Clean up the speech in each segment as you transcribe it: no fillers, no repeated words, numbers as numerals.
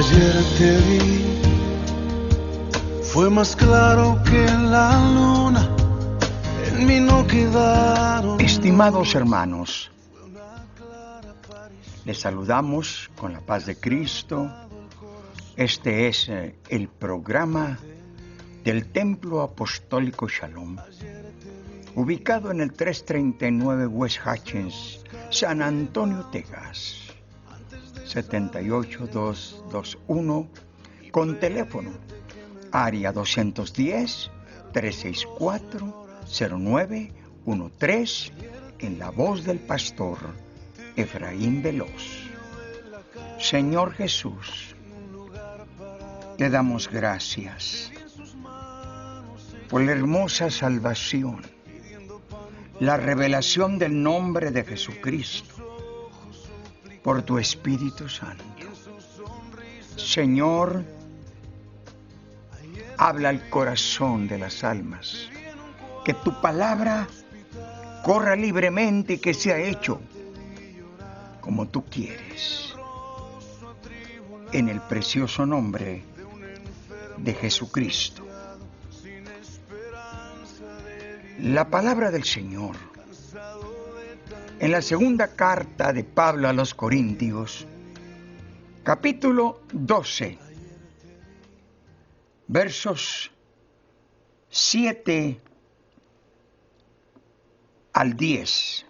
Ayer te vi, fue más claro que la luna, en mí no quedaron. Estimados hermanos, les saludamos con la paz de Cristo. Este es el programa del Templo Apostólico Shalom, ubicado en el 339 West Hutchins, San Antonio, Texas, 78221, con teléfono área 210-364-0913, en la voz del pastor Efraín Veloz. Señor Jesús, te damos gracias por la hermosa salvación, la revelación del nombre de Jesucristo, por tu Espíritu Santo. Señor, habla al corazón de las almas, que tu palabra corra libremente y que sea hecho como tú quieres. En el precioso nombre de Jesucristo. La palabra del Señor, en la segunda carta de Pablo a los Corintios, capítulo 12, versos 7 al 10.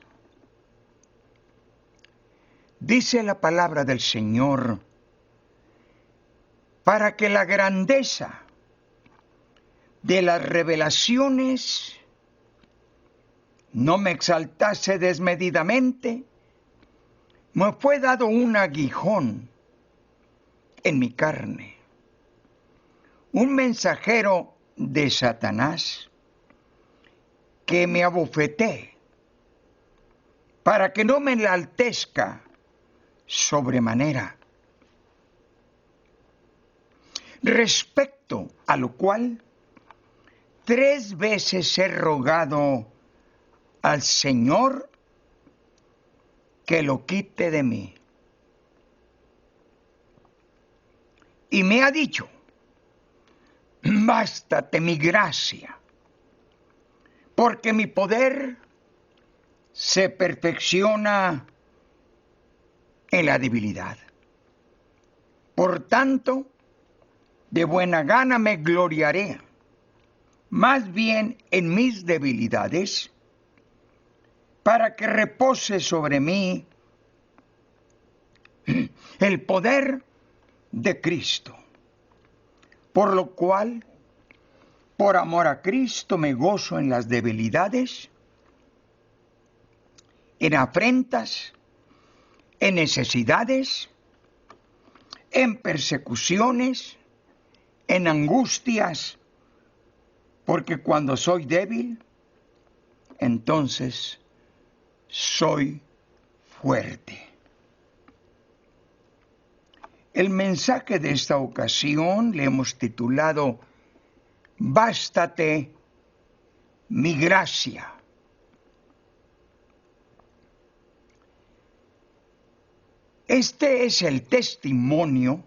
Dice la palabra del Señor: para que la grandeza de las revelaciones no me exaltase desmedidamente, me fue dado un aguijón en mi carne, un mensajero de Satanás que me abofeté, para que no me enaltezca sobremanera. Respecto a lo cual 3 veces he rogado al Señor que lo quite de mí. Y me ha dicho: bástate mi gracia, porque mi poder se perfecciona en la debilidad. Por tanto, de buena gana me gloriaré, más bien en mis debilidades, para que repose sobre mí el poder de Cristo. Por lo cual, por amor a Cristo, me gozo en las debilidades, en afrentas, en necesidades, en persecuciones, en angustias, porque cuando soy débil, entonces soy fuerte. El mensaje de esta ocasión le hemos titulado: bástate mi gracia. Este es el testimonio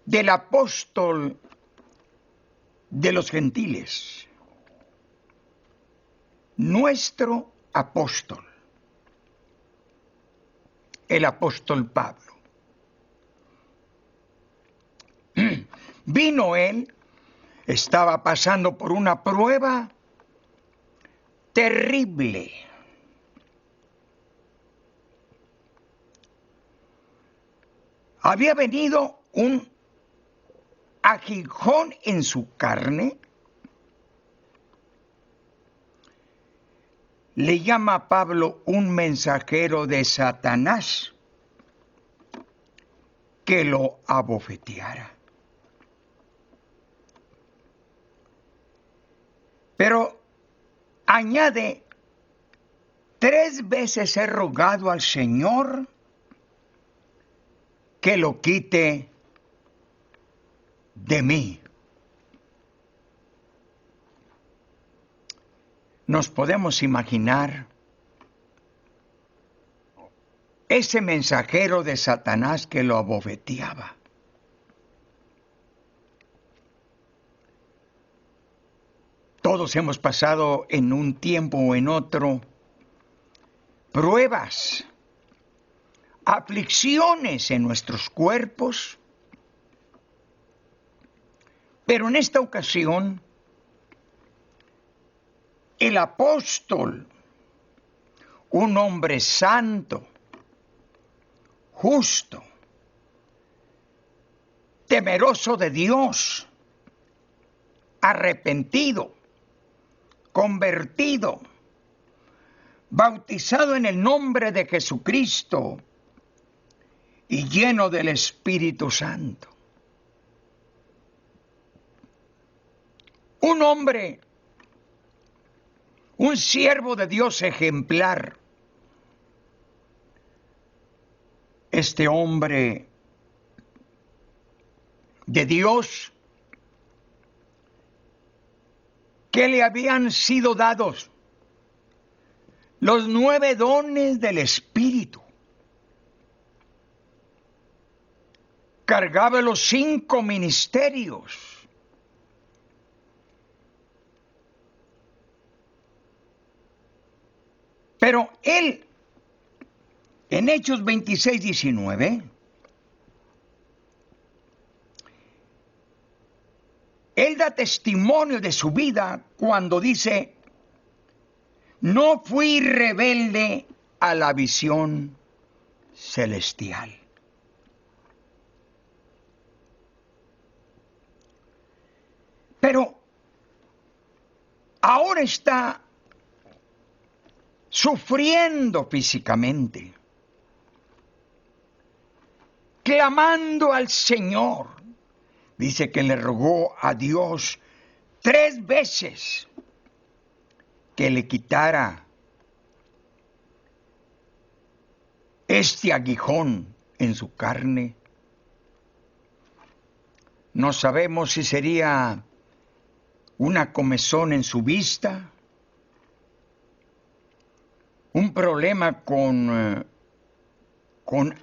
del apóstol de los gentiles, nuestro apóstol, el apóstol Pablo. Vino él, estaba pasando por una prueba terrible. Había venido un aguijón en su carne. Le llama Pablo un mensajero de Satanás que lo abofeteara. Pero añade: 3 veces he rogado al Señor que lo quite de mí. Nos podemos imaginar ese mensajero de Satanás que lo abofeteaba. Todos hemos pasado en un tiempo o en otro pruebas, aflicciones en nuestros cuerpos, pero en esta ocasión el apóstol, un hombre santo, justo, temeroso de Dios, arrepentido, convertido, bautizado en el nombre de Jesucristo y lleno del Espíritu Santo. Un hombre, un siervo de Dios ejemplar. Este hombre de Dios que le habían sido dados los 9 dones del Espíritu. Cargaba los 5 ministerios. Pero él, en Hechos 26, 19, él da testimonio de su vida cuando dice: no fui rebelde a la visión celestial. Pero ahora está sufriendo físicamente, clamando al Señor. Dice que le rogó a Dios 3 veces que le quitara este aguijón en su carne. No sabemos si sería una comezón en su vista, un problema con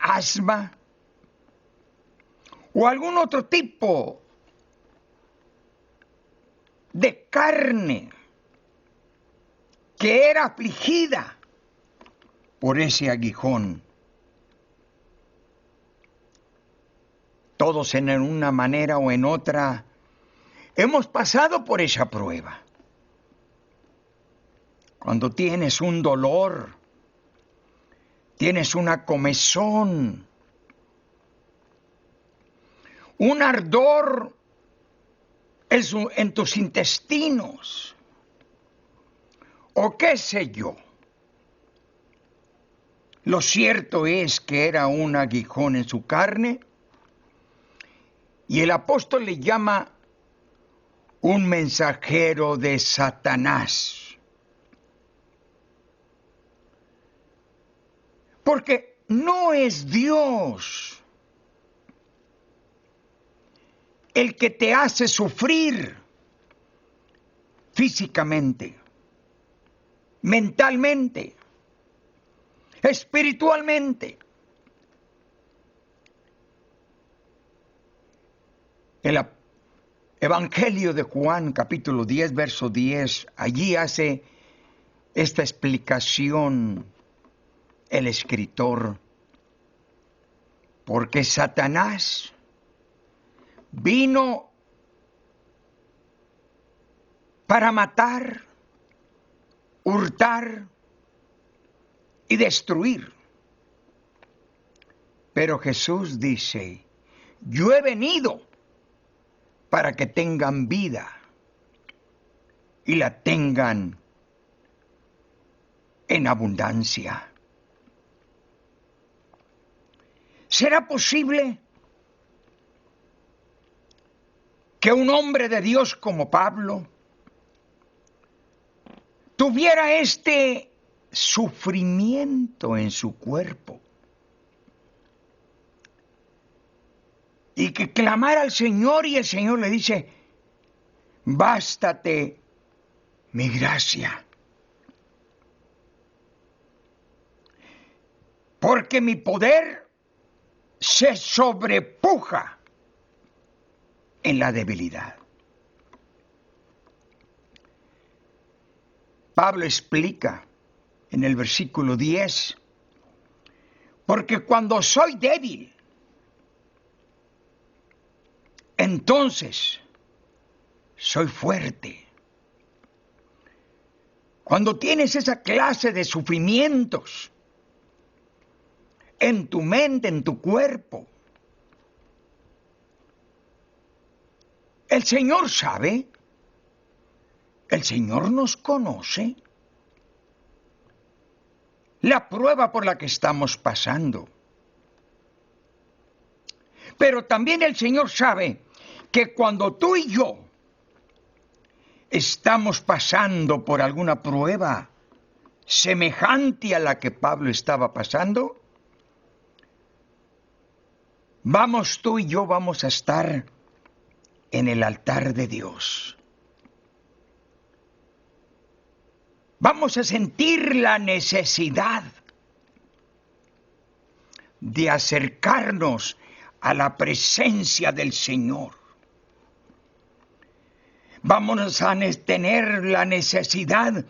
asma o algún otro tipo de carne que era afligida por ese aguijón. Todos en una manera o en otra hemos pasado por esa prueba. Cuando tienes un dolor, tienes una comezón, un ardor en tus intestinos, o qué sé yo. Lo cierto es que era un aguijón en su carne, y el apóstol le llama un mensajero de Satanás. Porque no es Dios el que te hace sufrir físicamente, mentalmente, espiritualmente. El Evangelio de Juan, capítulo 10, verso 10, allí hace esta explicación el escritor: porque Satanás vino para matar, hurtar y destruir. Pero Jesús dice: yo he venido para que tengan vida y la tengan en abundancia. ¿Será posible que un hombre de Dios como Pablo tuviera este sufrimiento en su cuerpo y que clamara al Señor y el Señor le dice: bástate mi gracia? porque mi poder se sobrepuja en la debilidad. Pablo explica en el versículo 10, porque cuando soy débil, entonces soy fuerte. Cuando tienes esa clase de sufrimientos en tu mente, en tu cuerpo, el Señor sabe, el Señor nos conoce la prueba por la que estamos pasando. Pero también el Señor sabe que cuando tú y yo estamos pasando por alguna prueba semejante a la que Pablo estaba pasando, tú y yo vamos a estar en el altar de Dios. Vamos a sentir la necesidad de acercarnos a la presencia del Señor. Vamos a tener la necesidad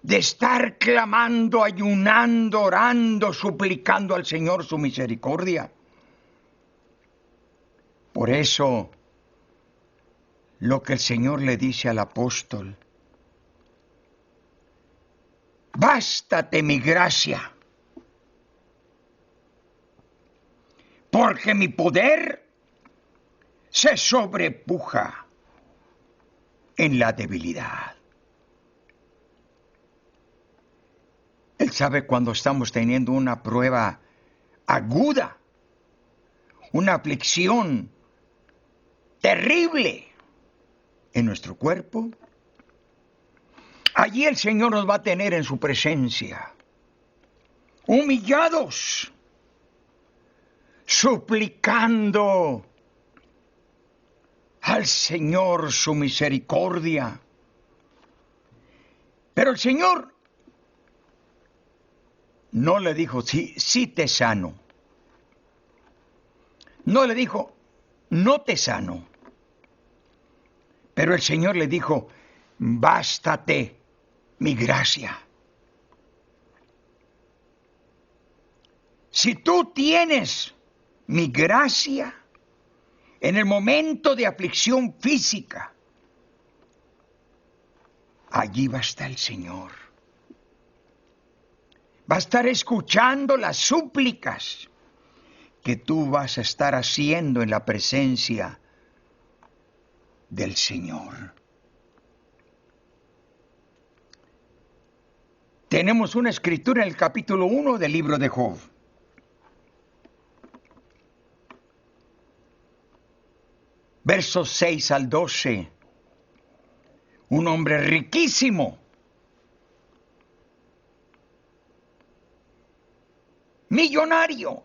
de estar clamando, ayunando, orando, suplicando al Señor su misericordia. Por eso, lo que el Señor le dice al apóstol: bástate mi gracia, porque mi poder se sobrepuja en la debilidad. Él sabe cuando estamos teniendo una prueba aguda, una aflicción terrible en nuestro cuerpo. Allí el Señor nos va a tener en su presencia, humillados, suplicando al Señor su misericordia. Pero el Señor no le dijo, sí te sano. No le dijo, no te sano. Pero el Señor le dijo, bástate mi gracia. Si tú tienes mi gracia en el momento de aflicción física, allí va a estar el Señor. Va a estar escuchando las súplicas que tú vas a estar haciendo en la presencia del Señor. Tenemos una escritura en el capítulo 1 del libro de Job. Versos 6 al 12. Un hombre riquísimo, millonario.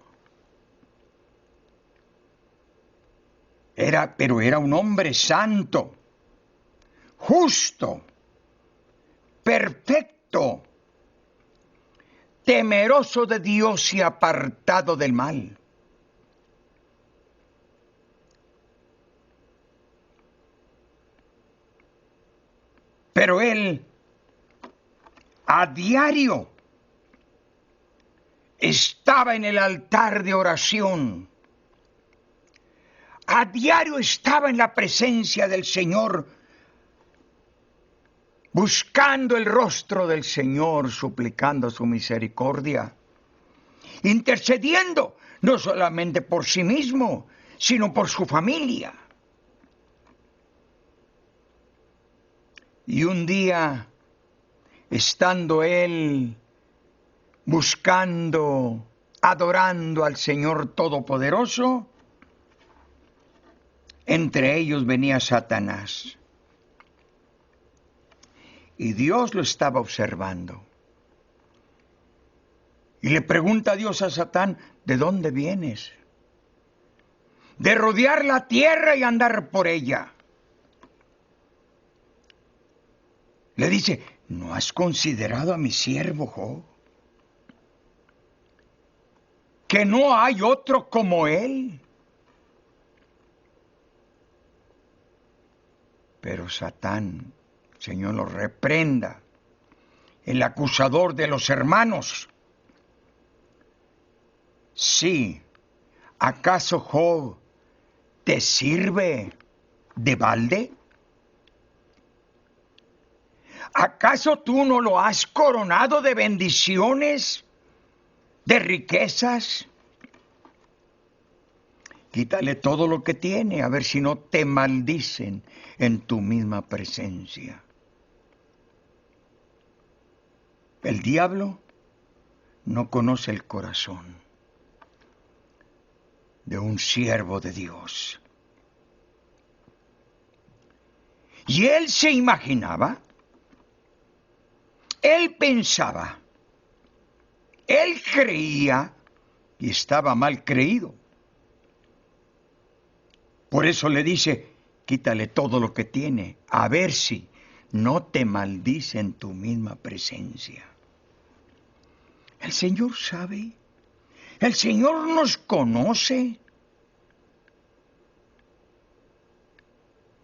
Pero era un hombre santo, justo, perfecto, temeroso de Dios y apartado del mal. Pero él, a diario, estaba en el altar de oración. A diario estaba en la presencia del Señor, buscando el rostro del Señor, suplicando su misericordia, intercediendo no solamente por sí mismo, sino por su familia. Y un día, estando él buscando, adorando al Señor Todopoderoso, entre ellos venía Satanás. Y Dios lo estaba observando. Y le pregunta a Dios a Satán, ¿de dónde vienes? De rodear la tierra y andar por ella. Le dice, ¿no has considerado a mi siervo Job? que no hay otro como Él. Pero Satán, Señor lo reprenda, el acusador de los hermanos. Sí, ¿acaso Job te sirve de balde? ¿Acaso tú no lo has coronado de bendiciones, de riquezas? Quítale todo lo que tiene, a ver si no te maldicen en tu misma presencia. El diablo no conoce el corazón de un siervo de Dios. Y él se imaginaba, él pensaba, él creía y estaba mal creído. Por eso le dice, quítale todo lo que tiene, a ver si no te maldice en tu misma presencia. El Señor sabe, el Señor nos conoce.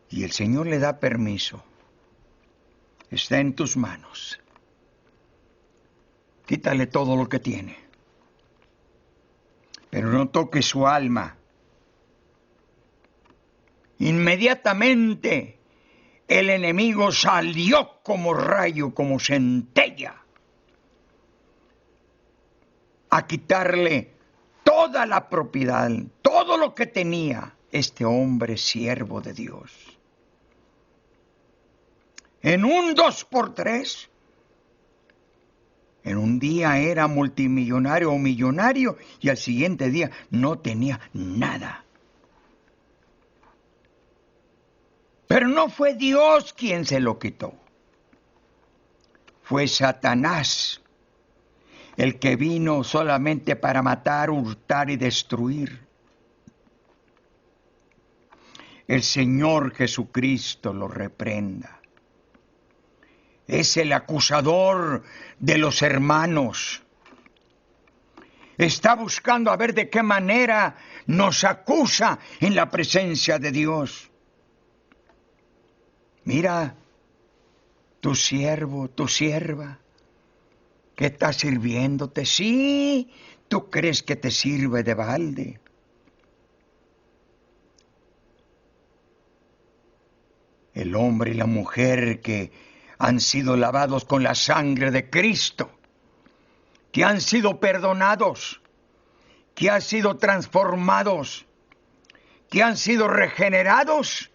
Y el Señor le da permiso. Está en tus manos. Quítale todo lo que tiene. Pero no toques su alma. Inmediatamente el enemigo salió como rayo, como centella, a quitarle toda la propiedad, todo lo que tenía este hombre siervo de Dios. En un 2x3, en un día era multimillonario o millonario y al siguiente día no tenía nada. Pero no fue Dios quien se lo quitó. Fue Satanás, el que vino solamente para matar, hurtar y destruir. El Señor Jesucristo lo reprenda. Es el acusador de los hermanos. Está buscando a ver de qué manera nos acusa en la presencia de Dios. Mira, tu siervo, tu sierva, que está sirviéndote. Sí, tú crees que te sirve de balde. El hombre y la mujer que han sido lavados con la sangre de Cristo, que han sido perdonados, que han sido transformados, que han sido regenerados,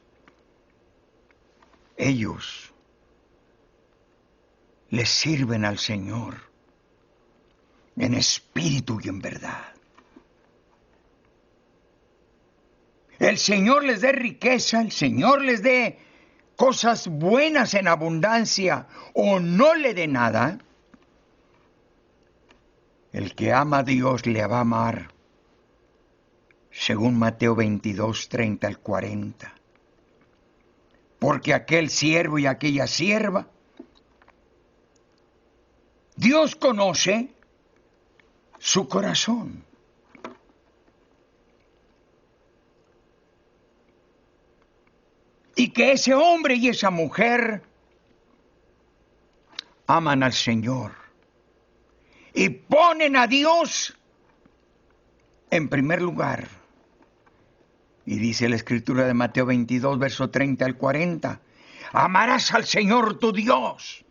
ellos le sirven al Señor en espíritu y en verdad. El Señor les dé riqueza, el Señor les dé cosas buenas en abundancia o no le dé nada. El que ama a Dios le va a amar, según Mateo 22, 30 al 40. Porque aquel siervo y aquella sierva, Dios conoce su corazón. Y que ese hombre y esa mujer aman al Señor y ponen a Dios en primer lugar. Y dice la Escritura de Mateo 22, verso 30 al 40, amarás al Señor tu Dios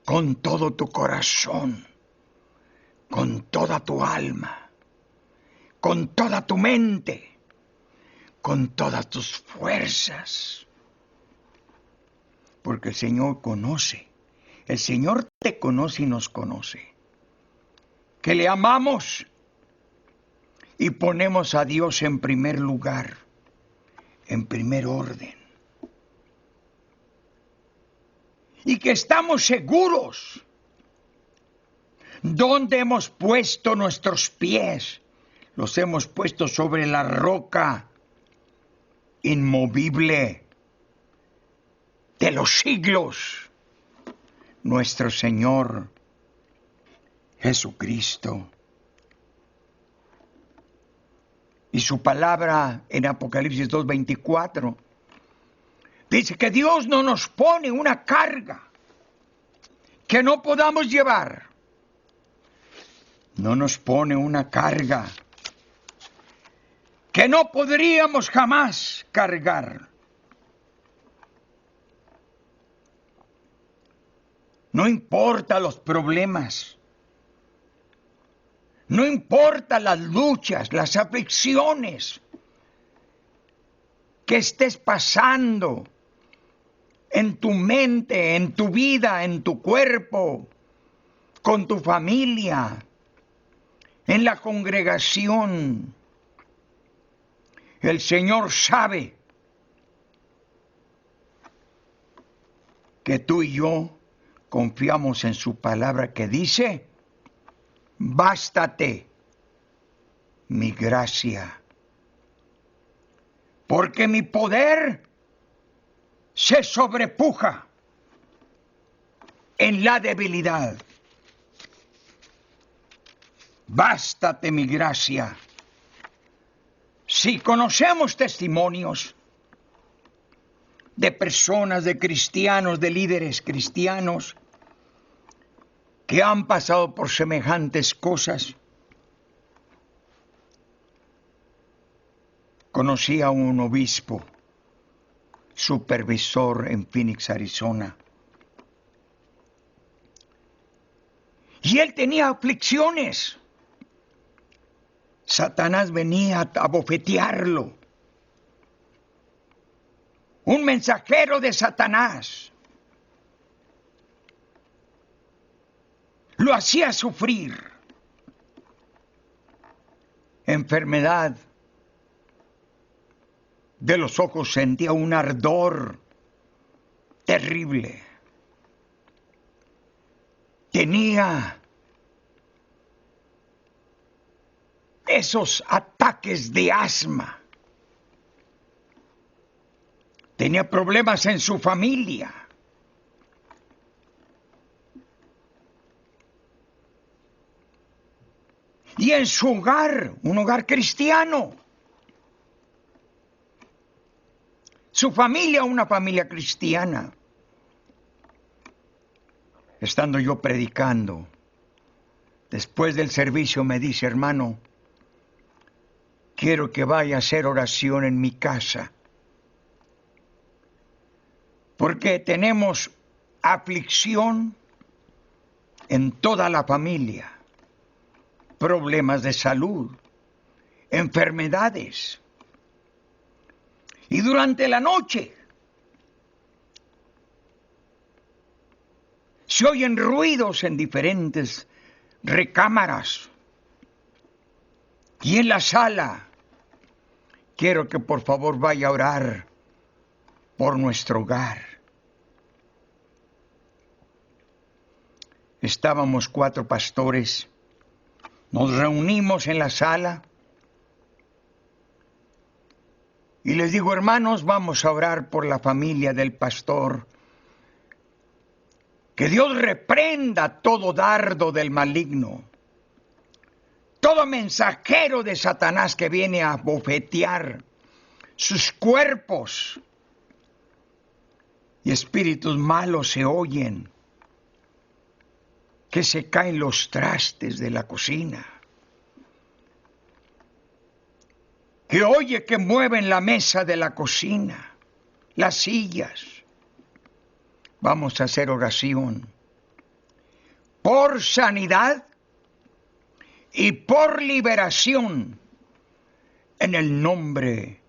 con todo tu corazón, con toda tu alma, con toda tu mente, con todas tus fuerzas. Porque el Señor conoce, el Señor te conoce y nos conoce. Que le amamos y ponemos a Dios en primer lugar, en primer orden. Y que estamos seguros dónde hemos puesto nuestros pies. Los hemos puesto sobre la roca inmovible de los siglos, nuestro Señor Jesucristo. Y su palabra en Apocalipsis 2:24 dice que Dios no nos pone una carga que no podamos llevar. No nos pone una carga que no podríamos jamás cargar. No importa los problemas, no importa las luchas, las aflicciones que estés pasando en tu mente, en tu vida, en tu cuerpo, con tu familia, en la congregación. El Señor sabe que tú y yo confiamos en su palabra que dice: bástate mi gracia, porque mi poder se sobrepuja en la debilidad. Bástate mi gracia. Si conocemos testimonios de personas, de cristianos, de líderes cristianos que han pasado por semejantes cosas. Conocí a un obispo, supervisor en Phoenix, Arizona. Y él tenía aflicciones. Satanás venía a bofetearlo. Un mensajero de Satanás lo hacía sufrir. Enfermedad de los ojos, sentía un ardor terrible. Tenía esos ataques de asma. Tenía problemas en su familia. Y en su hogar, un hogar cristiano. Su familia, una familia cristiana. Estando yo predicando, después del servicio me dice: hermano, quiero que vaya a hacer oración en mi casa, porque tenemos aflicción en toda la familia, problemas de salud, enfermedades. Y durante la noche se oyen ruidos en diferentes recámaras. Y en la sala, quiero que por favor vaya a orar por nuestro hogar. Estábamos 4 pastores, nos reunimos en la sala y les digo: hermanos, vamos a orar por la familia del pastor. Que Dios reprenda todo dardo del maligno, todo mensajero de Satanás que viene a bofetear sus cuerpos. Y espíritus malos se oyen, que se caen los trastes de la cocina, que oye que mueven la mesa de la cocina, las sillas. Vamos a hacer oración por sanidad y por liberación en el nombre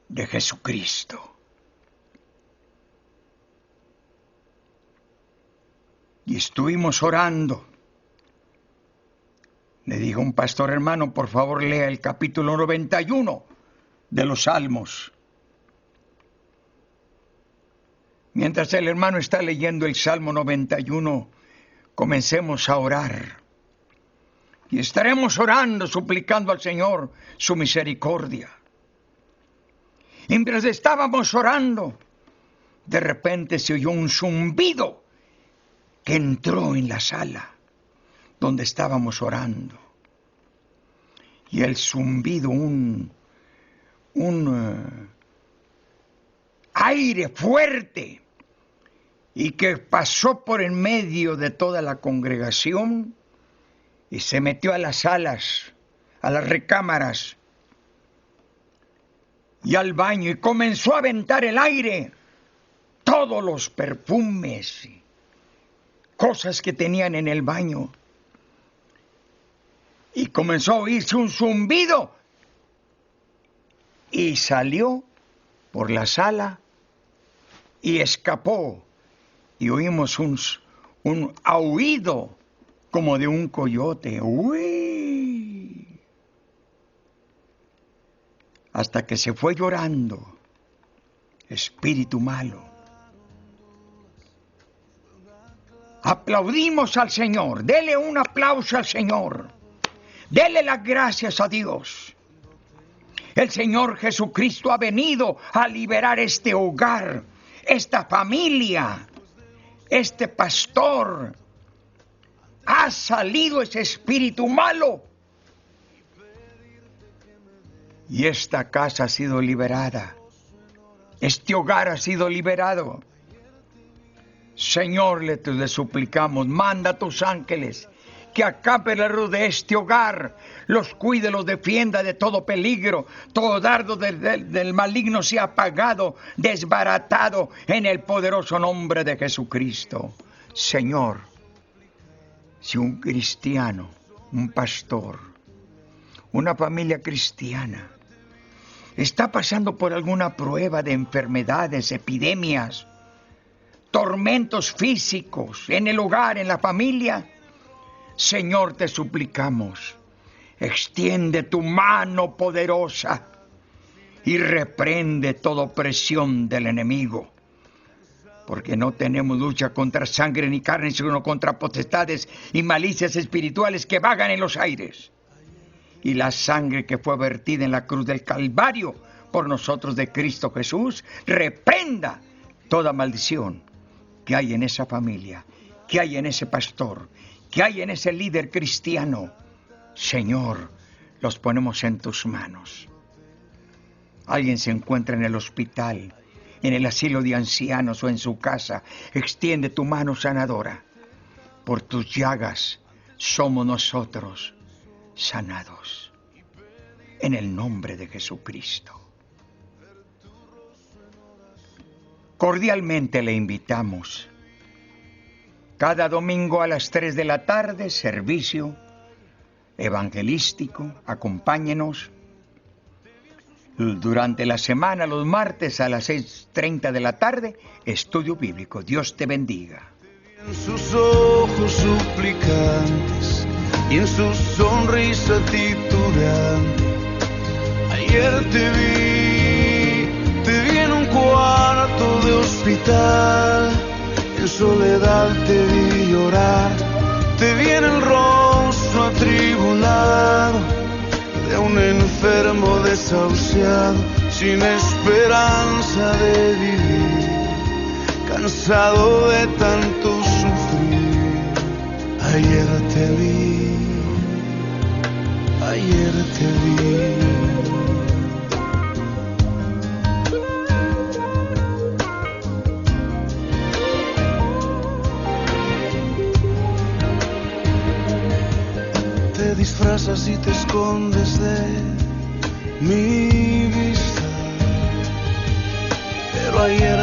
de Jesucristo. Y estuvimos orando. Le dijo un pastor: hermano, por favor lea el capítulo 91 de los Salmos. Mientras el hermano está leyendo el Salmo 91, comencemos a orar. Y estaremos orando, suplicando al Señor su misericordia. Y mientras estábamos orando, de repente se oyó un zumbido que entró en la sala donde estábamos orando. y el zumbido, un aire fuerte, y que pasó por en medio de toda la congregación y se metió a las salas, a las recámaras y al baño, y comenzó a aventar el aire todos los perfumes, cosas que tenían en el baño, y comenzó a oírse un zumbido, y salió por la sala y escapó, y oímos un aullido como de un coyote. ¡Uy! Hasta que se fue llorando, espíritu malo. Aplaudimos al Señor, dele un aplauso al Señor, dele las gracias a Dios. El Señor Jesucristo ha venido a liberar este hogar, esta familia, este pastor. Ha salido ese espíritu malo y esta casa ha sido liberada, este hogar ha sido liberado. Señor, le suplicamos, manda a tus ángeles que acape la luz de este hogar, los cuide, los defienda de todo peligro, todo dardo del maligno sea apagado, desbaratado en el poderoso nombre de Jesucristo. Señor, si un cristiano, un pastor, una familia cristiana está pasando por alguna prueba de enfermedades, epidemias, tormentos físicos en el hogar, en la familia, Señor, te suplicamos, extiende tu mano poderosa y reprende toda opresión del enemigo, porque no tenemos lucha contra sangre ni carne, sino contra potestades y malicias espirituales que vagan en los aires. Y la sangre que fue vertida en la cruz del Calvario por nosotros de Cristo Jesús, reprenda toda maldición que hay en esa familia, que hay en ese pastor, que hay en ese líder cristiano. Señor, los ponemos en tus manos. Alguien se encuentra en el hospital, en el asilo de ancianos o en su casa, extiende tu mano sanadora. Por tus llagas somos nosotros sanados. En el nombre de Jesucristo. Cordialmente le invitamos. Cada domingo a las 3 de la tarde, servicio evangelístico, acompáñenos. Durante la semana, los martes a las 6:30 de la tarde, estudio bíblico. Dios te bendiga. En sus ojos suplicantes y en su sonrisa titubeante. Ayer te vi en un cuarto de hospital. En soledad te vi llorar, te vi en el rostro atribulado de un enfermo desahuciado, sin esperanza de vivir, cansado de tanto sufrir. Ayer te vi. Te disfrazas y te escondes de mi vista, pero ayer